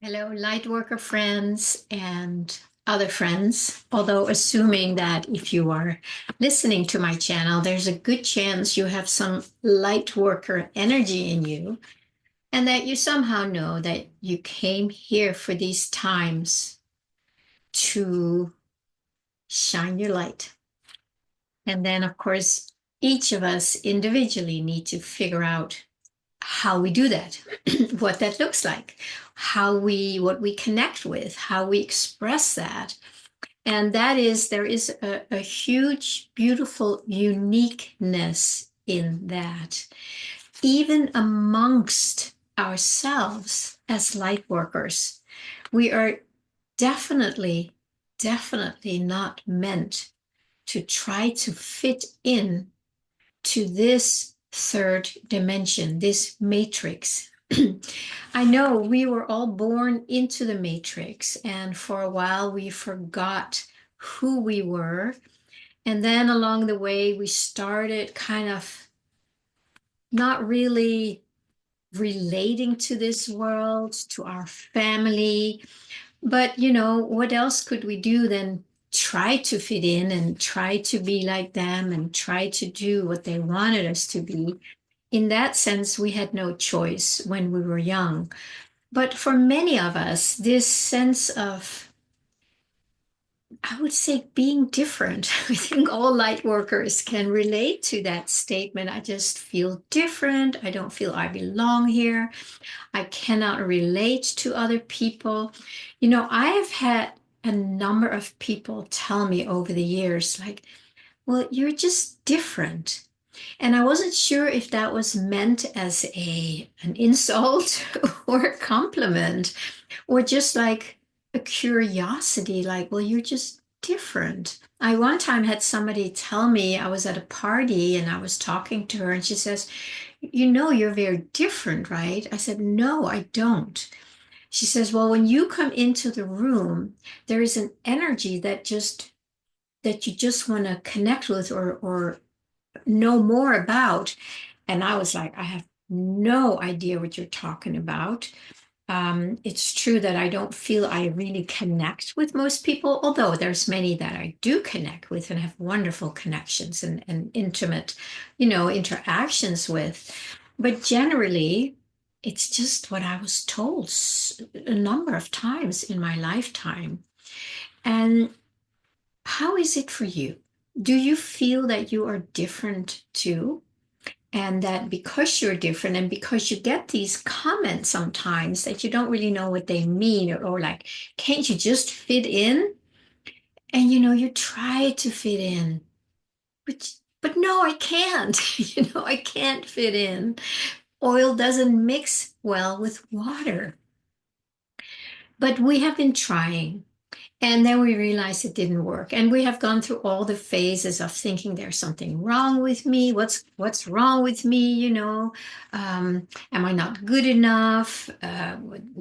Hello, Lightworker friends and other friends. Although, assuming that if you are listening to my channel, there's a good chance you have some Lightworker energy in you, and that you somehow know that you came here for these times to shine your light. And then, of course, each of us individually need to figure out how we do that, what that looks like, what we connect with, how we express that. And that is, there is a huge, beautiful uniqueness in that, even amongst ourselves as light workers. We are definitely, definitely not meant to try to fit in to this third dimension, this matrix. I know we were all born into the matrix, and for a while we forgot who we were. And then along the way, we started kind of not really relating to this world, to our family. But, what else could we do than try to fit in and try to be like them and try to do what they wanted us to be? In that sense, we had no choice when we were young. But for many of us, this sense of, I would say, being different, I think all light workers can relate to that statement. I just feel different. I don't feel I belong here. I cannot relate to other people. I have had a number of people tell me over the years, like, well, you're just different. And I wasn't sure if that was meant as an insult or a compliment, or just like a curiosity, like, well, you're just different. I one time had somebody tell me, I was at a party and I was talking to her, and she says, you're very different, right? I said, no, I don't. She says, well, when you come into the room, there is an energy that you just want to connect with or know more about. And I was like, I have no idea what you're talking about. It's true that I don't feel I really connect with most people, although there's many that I do connect with and have wonderful connections and intimate, interactions with. But generally, it's just what I was told a number of times in my lifetime. And how is it for you? Do you feel that you are different too? And that because you're different and because you get these comments sometimes that you don't really know what they mean, or like, can't you just fit in? And you try to fit in, but no, I can't. I can't fit in. Oil doesn't mix well with water. But we have been trying. And then we realized it didn't work. And we have gone through all the phases of thinking there's something wrong with me. What's wrong with me? Am I not good enough?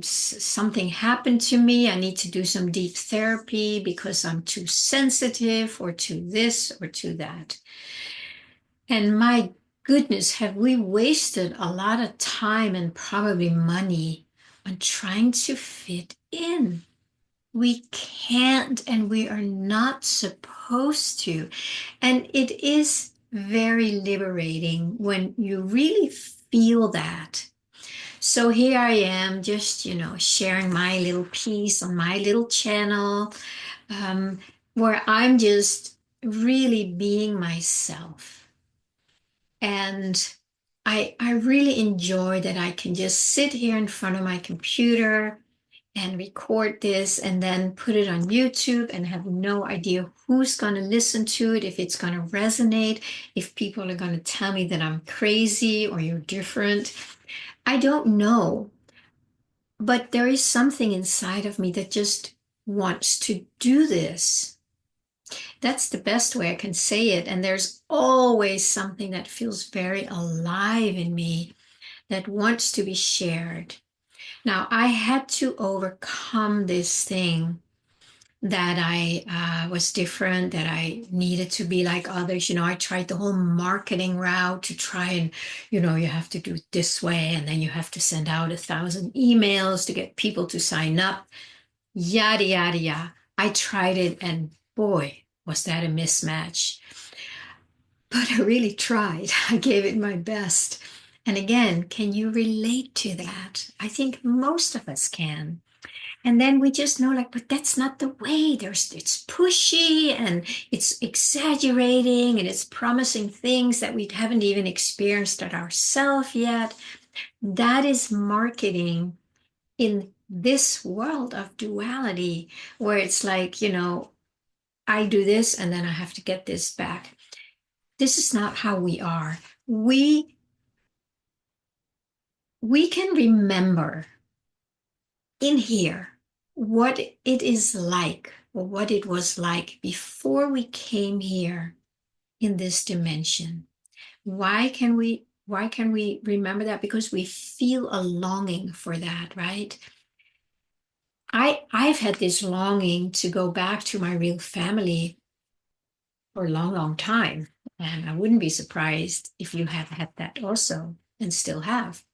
Something happened to me. I need to do some deep therapy because I'm too sensitive or to this or to that. And my goodness, have we wasted a lot of time and probably money on trying to fit in? We can't, and we are not supposed to. And it is very liberating when you really feel that. So here I am, just, sharing my little piece on my little channel, um, where I'm just really being myself. And I really enjoy that I can just sit here in front of my computer and record this and then put it on YouTube and have no idea who's going to listen to it, if it's going to resonate, if people are going to tell me that I'm crazy or you're different. I don't know. But there is something inside of me that just wants to do this. That's the best way I can say it. And there's always something that feels very alive in me that wants to be shared. Now, I had to overcome this thing that I was different, that I needed to be like others. I tried the whole marketing route to try and, you have to do it this way, and then you have to send out 1,000 emails to get people to sign up, yada, yada, yada. I tried it, and boy, was that a mismatch. But I really tried. I gave it my best. And again, can you relate to that? I think most of us can. And then we just know, like, but that's not the way. It's pushy and it's exaggerating and it's promising things that we haven't even experienced it ourselves yet. That is marketing in this world of duality, where it's like, I do this and then I have to get this back. This is not how we are. We can remember in here what it is like, or what it was like before we came here in this dimension. Why can we remember that? Because we feel a longing for that, right? I've had this longing to go back to my real family for a long, long time. And I wouldn't be surprised if you have had that also and still have.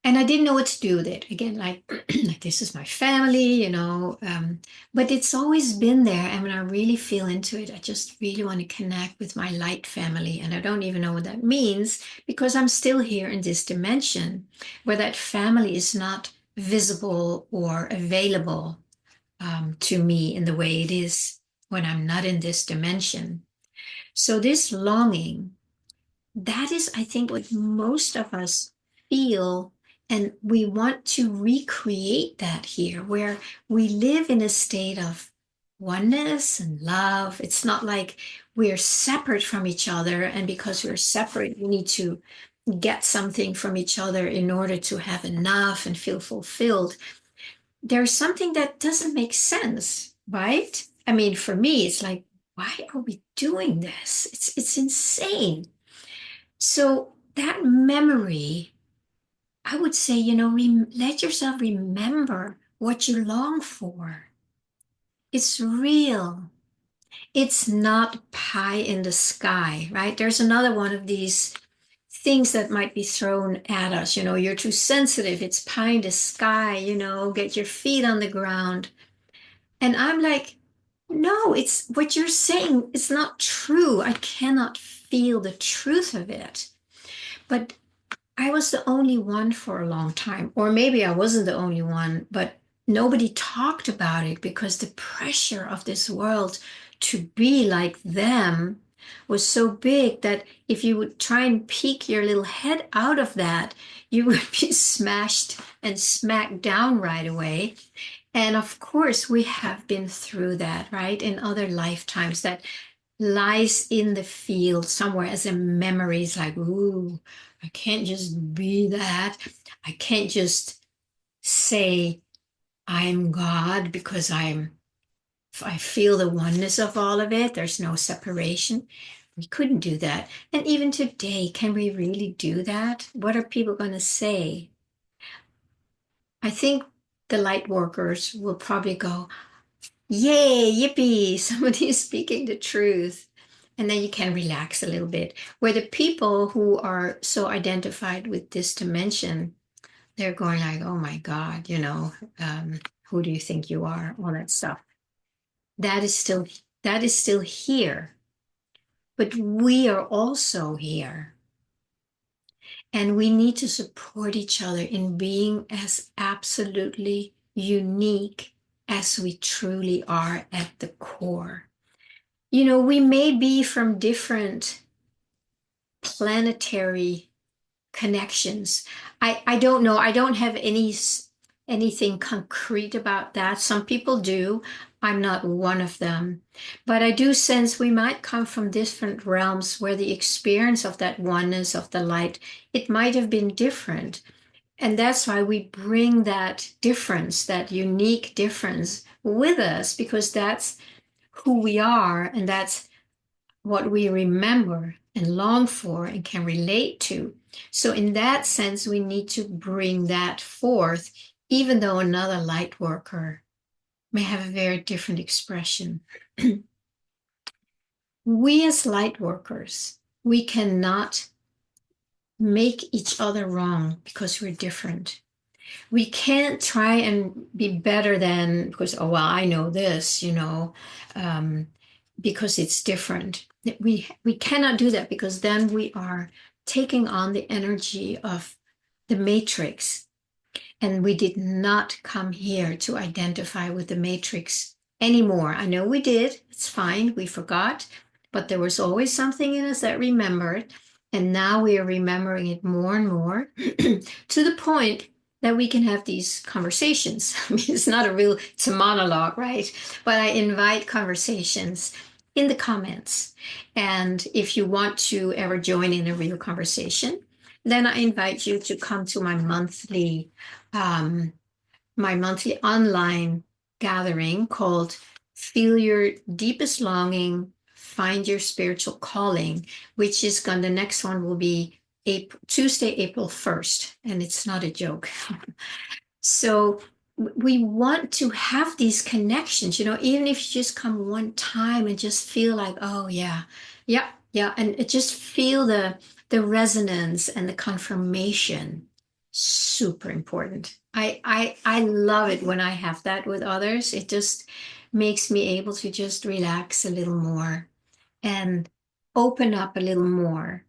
And I didn't know what to do with it. Again, like, like this is my family, but it's always been there. And when I really feel into it, I just really want to connect with my light family. And I don't even know what that means, because I'm still here in this dimension where that family is not visible or available to me in the way it is when I'm not in this dimension. So this longing, that is, I think, what most of us feel. And we want to recreate that here, where we live in a state of oneness and love. It's not like we're separate from each other. And because we're separate, we need to get something from each other in order to have enough and feel fulfilled. There's something that doesn't make sense, right? I mean, for me, it's like, why are we doing this? It's insane. So that memory, I would say, let yourself remember what you long for. It's real. It's not pie in the sky, right? There's another one of these things that might be thrown at us. You're too sensitive. It's pie in the sky, get your feet on the ground. And I'm like, no, it's what you're saying. It's not true. I cannot feel the truth of it. But I was the only one for a long time, or maybe I wasn't the only one, but nobody talked about it because the pressure of this world to be like them was so big that if you would try and peek your little head out of that, you would be smashed and smacked down right away. And of course, we have been through that, right? In other lifetimes, that lies in the field somewhere as a memory. It's like, ooh, I can't just be that. I can't just say I'm God because I feel the oneness of all of it. There's no separation. We couldn't do that. And even today, can we really do that? What are people going to say? I think the light workers will probably go, yay, yippee, somebody is speaking the truth. And then you can relax a little bit. Where the people who are so identified with this dimension, they're going like, oh my God, who do you think you are? All that stuff. That is still that is still here. But we are also here. And we need to support each other in being as absolutely unique as we truly are at the core. We may be from different planetary connections. I don't know. I don't have anything concrete about that. Some people do. I'm not one of them. But I do sense we might come from different realms where the experience of that oneness of the light, it might have been different. And that's why we bring that difference, that unique difference with us, because that's who we are, and that's what we remember and long for and can relate to. So, in that sense, we need to bring that forth, even though another light worker may have a very different expression. We as light workers, we cannot make each other wrong because we're different. We can't try and be better than because, oh, well, I know this, um, because it's different. We cannot do that because then we are taking on the energy of the matrix. And we did not come here to identify with the matrix anymore. I know we did. It's fine. We forgot. But there was always something in us that remembered. And now we are remembering it more and more to the point that we can have these conversations. I mean, it's a monologue, right? But I invite conversations in the comments. And if you want to ever join in a real conversation, then I invite you to come to um, my monthly online gathering called Feel Your Deepest Longing, Find Your Spiritual Calling, which is going, the next one will be Tuesday, April 1st. And it's not a joke. So we want to have these connections, even if you just come one time and just feel like, oh yeah, yeah, yeah, and just feel the resonance and the confirmation. Super important. I love it when I have that with others. It just makes me able to just relax a little more and open up a little more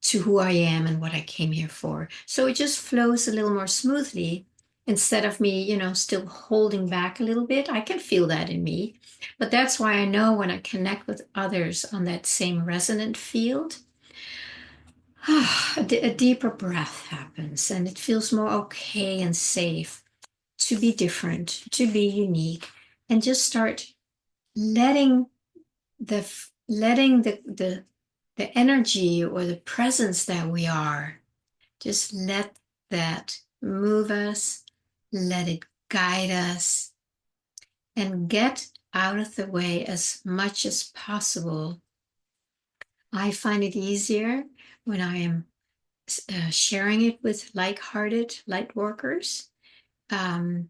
to who I am and what I came here for. So it just flows a little more smoothly instead of me, still holding back a little bit. I can feel that in me. But that's why I know when I connect with others on that same resonant field, a deeper breath happens and it feels more okay and safe to be different, to be unique, and just start letting the letting the energy or the presence that we are, just let that move us, let it guide us, and get out of the way as much as possible. I find it easier when I am sharing it with like-hearted light workers. Um,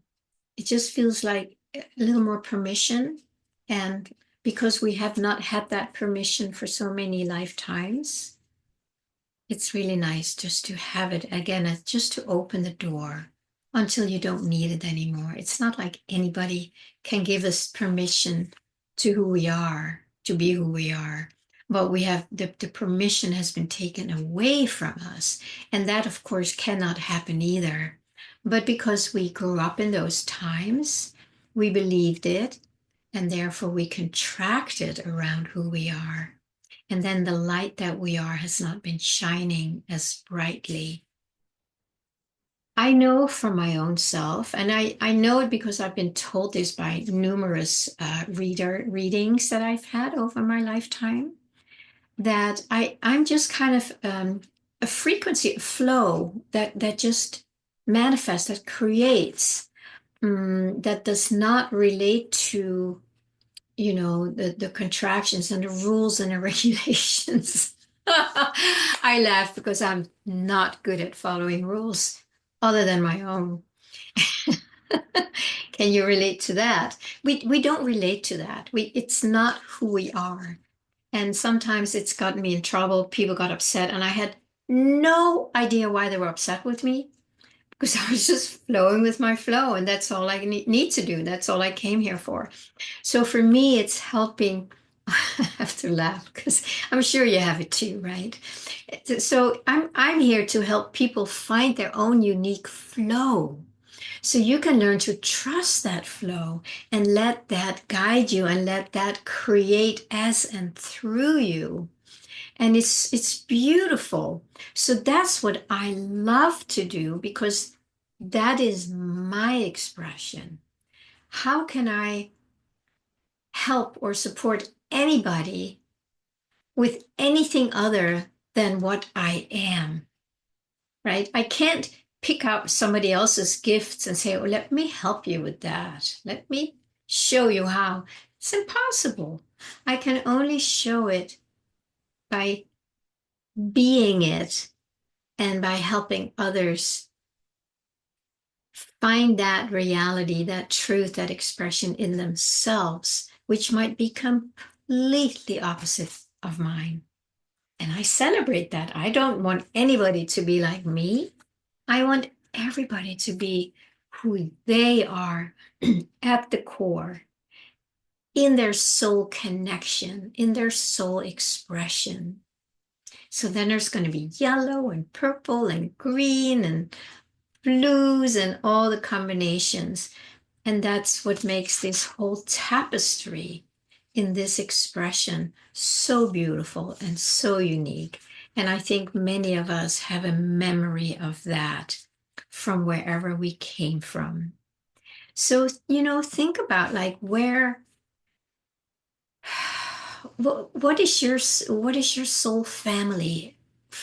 it just feels like a little more permission. And because we have not had that permission for so many lifetimes, it's really nice just to have it again, just to open the door until you don't need it anymore. It's not like anybody can give us permission to who we are, to be who we are. But we have the permission has been taken away from us. And that, of course, cannot happen either. But because we grew up in those times, we believed it, and therefore we contracted around who we are. And then the light that we are has not been shining as brightly. I know from my own self, and I know it because I've been told this by numerous readings that I've had over my lifetime, that I'm just kind of a frequency, a flow that just manifests, that creates, that does not relate to the contractions and the rules and the regulations. I laugh because I'm not good at following rules other than my own. Can you relate to that? We don't relate to that. It's not who we are. And sometimes it's gotten me in trouble. People got upset, and I had no idea why they were upset with me because I was just flowing with my flow, and that's all I need to do. That's all I came here for. So for me, it's helping. I have to laugh because I'm sure you have it too, right? So I'm here to help people find their own unique flow. So you can learn to trust that flow and let that guide you and let that create as and through you. And it's beautiful. So that's what I love to do because that is my expression. How can I help or support anybody with anything other than what I am, right? I can't pick up somebody else's gifts and say, oh, let me help you with that. Let me show you how. It's impossible. I can only show it by being it and by helping others find that reality, that truth, that expression in themselves, which might be completely opposite of mine. And I celebrate that. I don't want anybody to be like me. I want everybody to be who they are at the core, in their soul connection, in their soul expression. So then there's going to be yellow and purple and green and blues and all the combinations. And that's what makes this whole tapestry in this expression so beautiful and so unique. And I think many of us have a memory of that from wherever we came from. So, think about like where what is your soul family?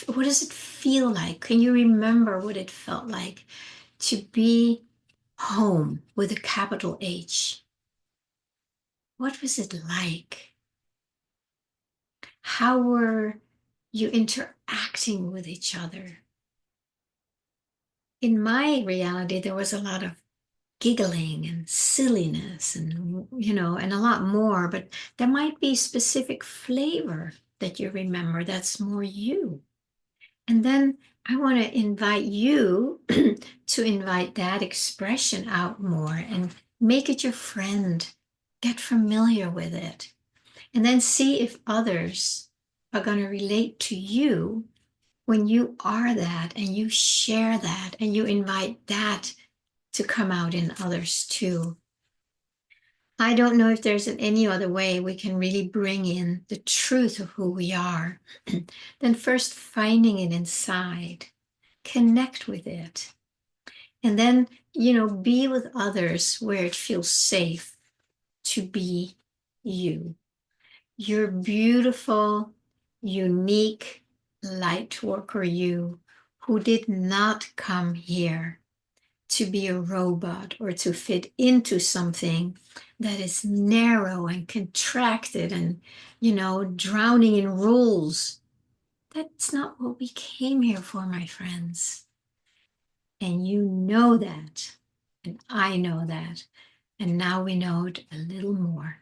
What does it feel like? Can you remember what it felt like to be home with a capital H? What was it like? How were you interacting with each other? In my reality, there was a lot of giggling and silliness and a lot more, but there might be specific flavor that you remember that's more you. And then I want to invite you to invite that expression out more and make it your friend. Get familiar with it. And then see if others are going to relate to you when you are that and you share that and you invite that to come out in others too. I don't know if there's any other way we can really bring in the truth of who we are than first finding it inside, connect with it, and then, be with others where it feels safe to be you. You're beautiful, unique light worker, you who did not come here to be a robot or to fit into something that is narrow and contracted and, drowning in rules. That's not what we came here for, my friends. And you know that. And I know that. And now we know it a little more.